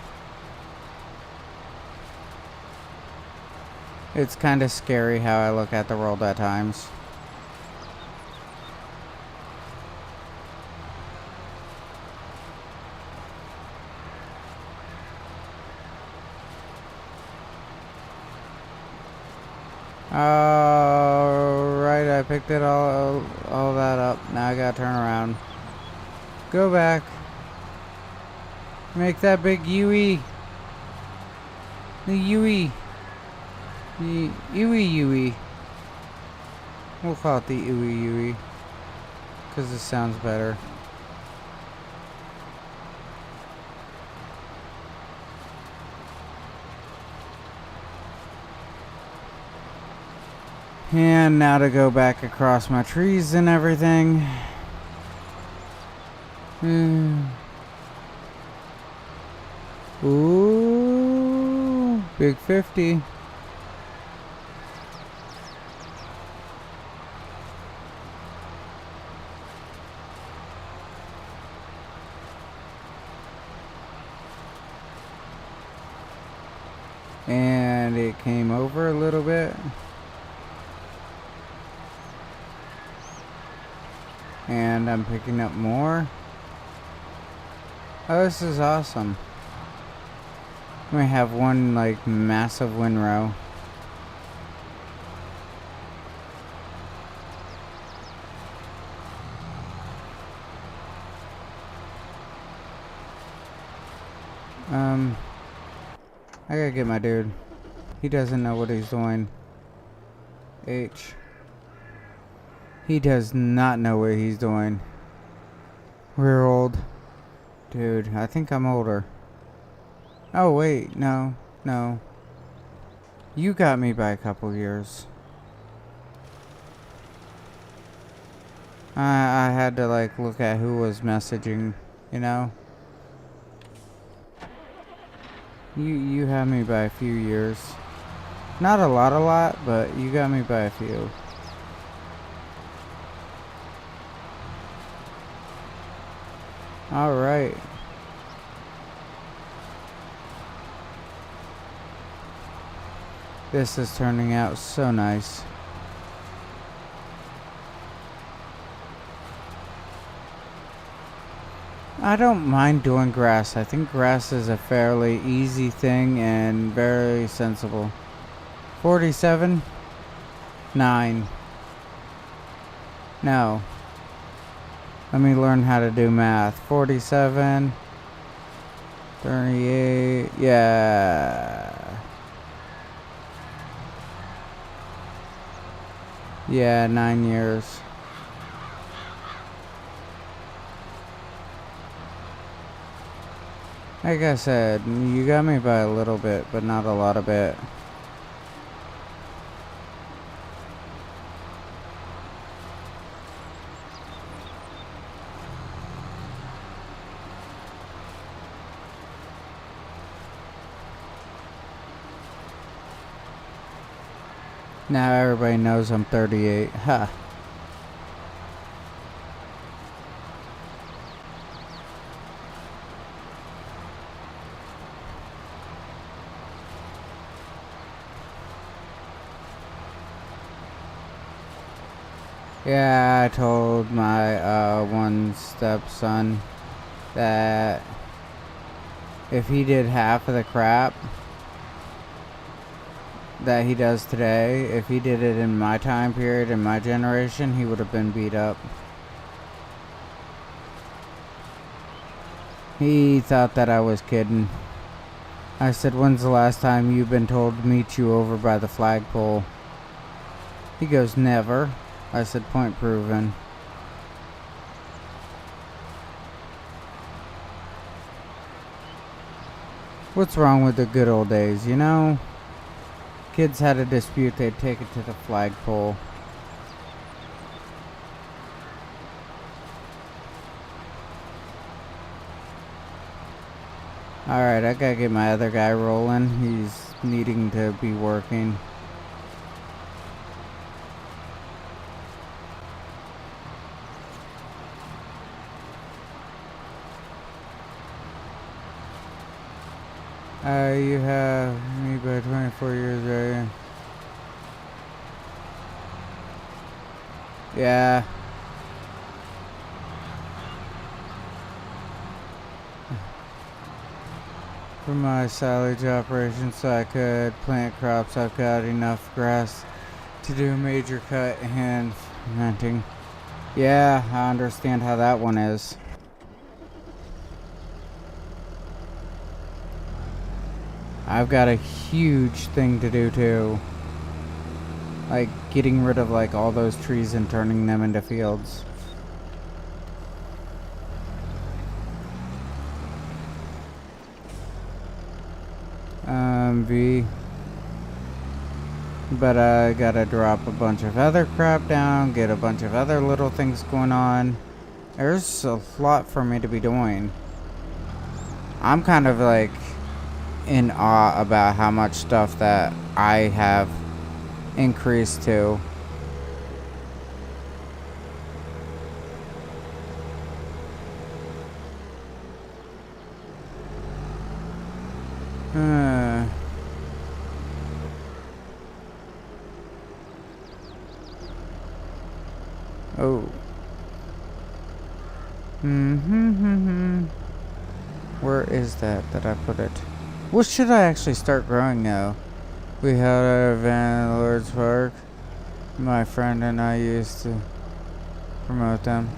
It's kind of scary how I look at the world at times. Alright, I picked it all that up. Now I gotta turn around. Go back. Make that big Yui. The Yui. The Yui. We'll call it the Yui. Because this sounds better. And now to go back across my trees and everything. Ooh, big 50. And it came over a little bit. And I'm picking up more. Oh, this is awesome. We have one like massive windrow. I gotta get my dude. He doesn't know what he's doing. H. He does not know what he's doing. We're old. Dude, I think I'm older. Oh, wait. No. No. You got me by a couple years. I had to like look at who was messaging, you know? You had me by a few years. Not a lot, but you got me by a few. Alright. This is turning out so nice. I don't mind doing grass. I think grass is a fairly easy thing and very sensible. 47? 9. No. Let me learn how to do math. 47. 38. Yeah. Yeah, 9 years. Like I said, you got me by a little bit, but not a lot of bit. Now everybody knows I'm 38. Ha. Yeah, I told my one stepson that if he did half of the crap that he does today, if he did it in my time period, in my generation, he would have been beat up. He thought that I was kidding. I said, when's the last time you've been told to meet you over by the flagpole? He goes, never. I said, point proven. What's wrong with the good old days, you know? Kids had a dispute, they'd take it to the flagpole. Alright, I gotta get my other guy rolling. He's needing to be working. You have me by 24 years, right? Yeah. For my silage operation, so I could plant crops, I've got enough grass to do major cut and fermenting. Yeah, I understand how that one is. I've got a huge thing to do too. Like getting rid of like all those trees and turning them into fields. V. But I gotta drop a bunch of other crap down, get a bunch of other little things going on. There's a lot for me to be doing. I'm kind of like in awe about how much stuff that I have increased to. Oh. Where is that I put it? What should I actually start growing now? We held at Van Lord's Park. My friend and I used to promote them.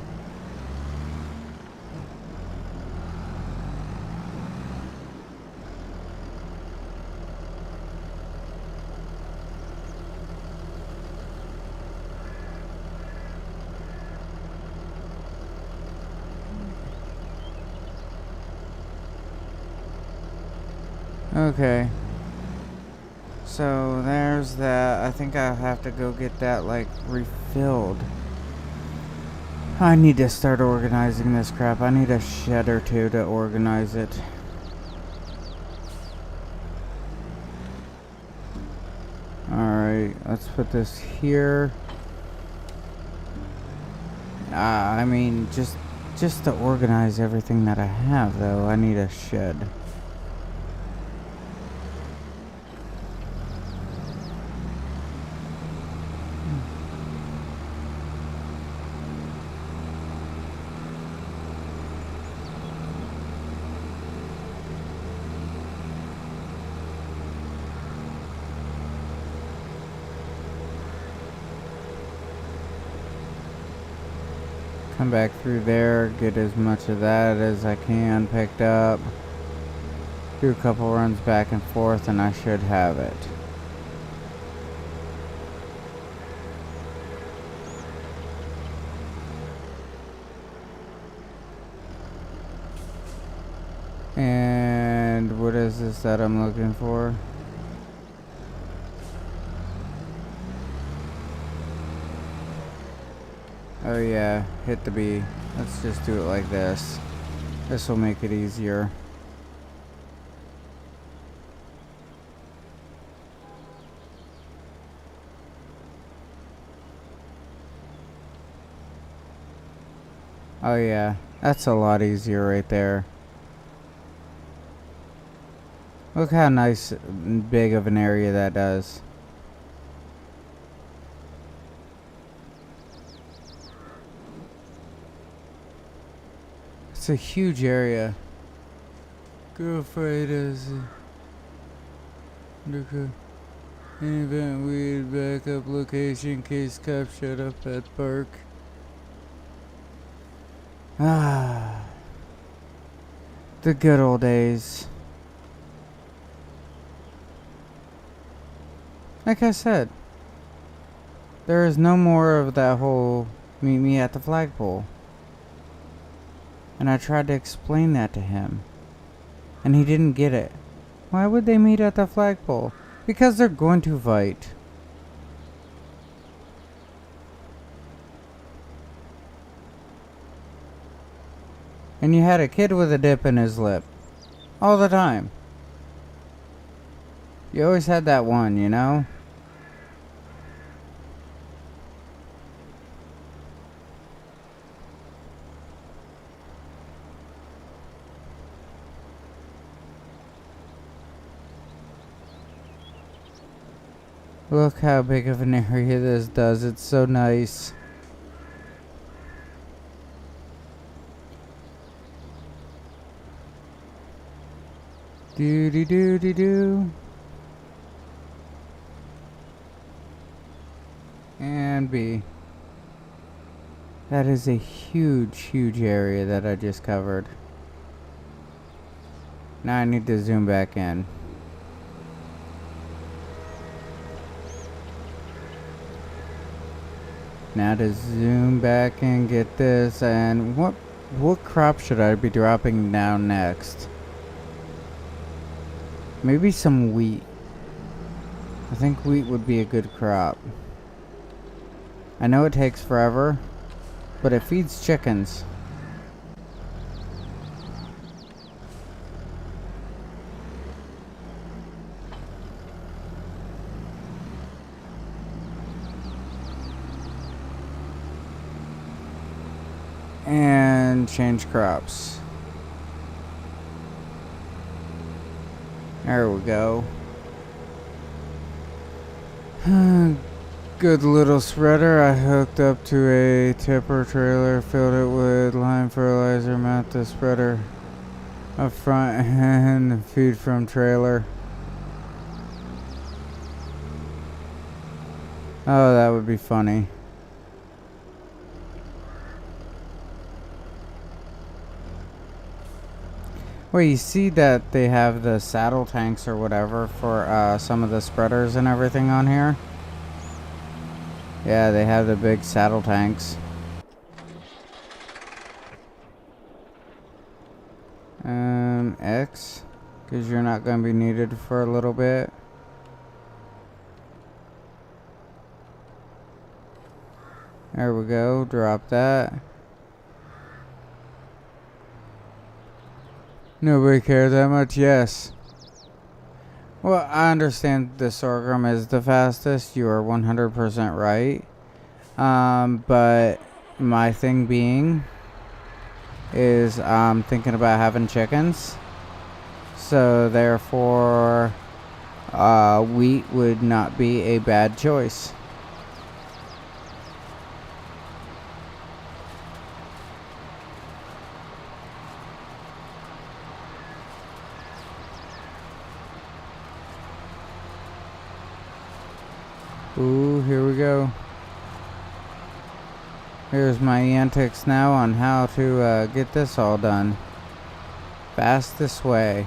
Okay. So there's that. I think I'll have to go get that like refilled. I need to start organizing this crap. I need a shed or two to organize it. Alright, let's put this here. I mean, just to organize everything that I have, though, I need a shed. Come back through there, get as much of that as I can picked up. Do a couple runs back and forth and I should have it. And what is this that I'm looking for? Oh yeah, hit the B. Let's just do it like this. This will make it easier. Oh yeah, that's a lot easier right there. Look how nice and big of an area that does. It's a huge area. Go fight us. In event we'd backup location case cop shut up at park. Ah, the good old days. Like I said, there is no more of that whole meet me at the flagpole. And I tried to explain that to him. And he didn't get it. Why would they meet at the flagpole? Because they're going to fight. And you had a kid with a dip in his lip. All the time. You always had that one, you know? Look how big of an area this does. It's so nice. Doo-dee-doo-dee-doo. And B. That is a huge, huge area that I just covered. Now I need to zoom back in. Now to zoom back and get this, and what crop should I be dropping down next? Maybe some wheat. I think wheat would be a good crop. I know it takes forever, but it feeds chickens. And change crops. There we go. Good little spreader. I hooked up to a tipper trailer, filled it with lime fertilizer, mount the spreader up front, and feed from trailer. Oh, that would be funny. Well, you see that they have the saddle tanks or whatever for some of the spreaders and everything on here. Yeah, they have the big saddle tanks. X, because you're not going to be needed for a little bit. There we go, drop that. Nobody cares that much, yes. Well, I understand the sorghum is the fastest. You are 100% right. But my thing being is I'm thinking about having chickens. So therefore, wheat would not be a bad choice. Ooh, here we go. Here's my antics now on how to get this all done. Fastest way.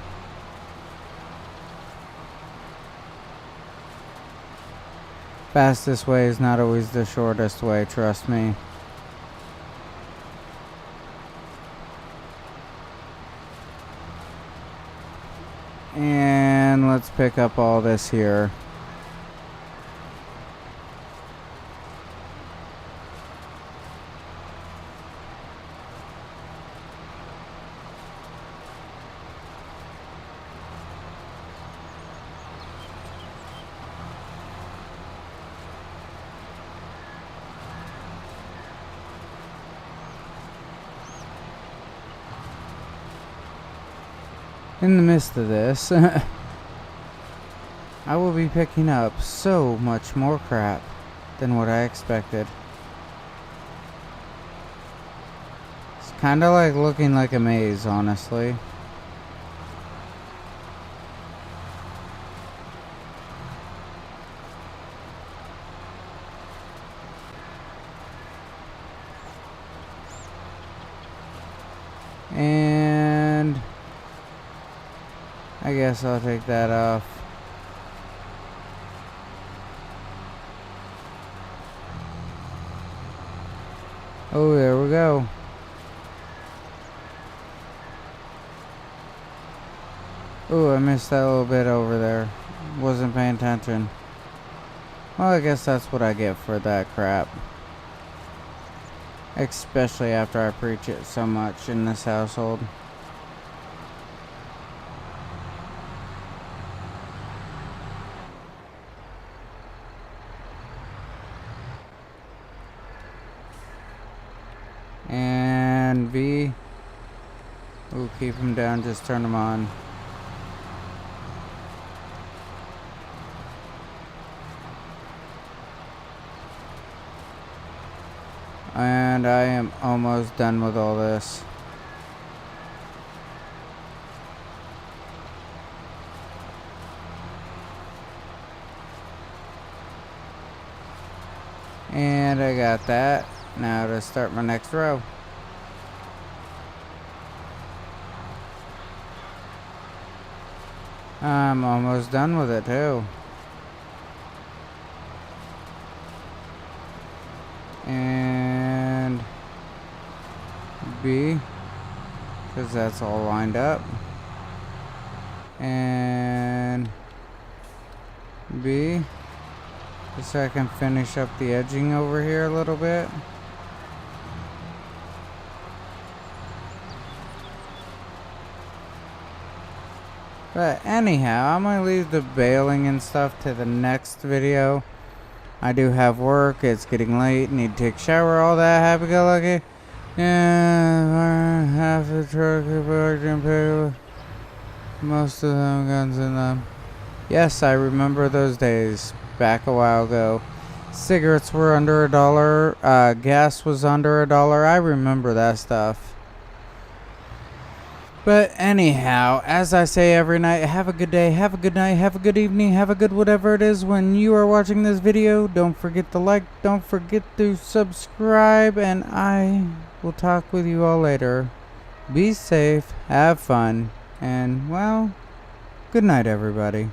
Fastest way is not always the shortest way, trust me. And let's pick up all this here. In the midst of this, I will be picking up so much more crap than what I expected. It's kind of like looking like a maze, honestly. And I guess I'll take that off. Oh, there we go. Oh, I missed that little bit over there. Wasn't paying attention. Well, I guess that's what I get for that crap. Especially after I preach it so much in this household. And V. We'll keep them down, just turn them on. And I am almost done with all this. And I got that. Now to start my next row. I'm almost done with it too. And B, because that's all lined up. And B, just so I can finish up the edging over here a little bit. But anyhow, I'm going to leave the baling and stuff to the next video. I do have work. It's getting late. Need to take a shower. All that happy-go-lucky. Yeah, half the truck is parked and paid. Most of them guns in them. Yes, I remember those days back a while ago. Cigarettes were under $1. Gas was under $1. I remember that stuff. But anyhow, as I say every night, have a good day, have a good night, have a good evening, have a good whatever it is when you are watching this video. Don't forget to like, don't forget to subscribe, and I will talk with you all later. Be safe, have fun, and well, good night everybody.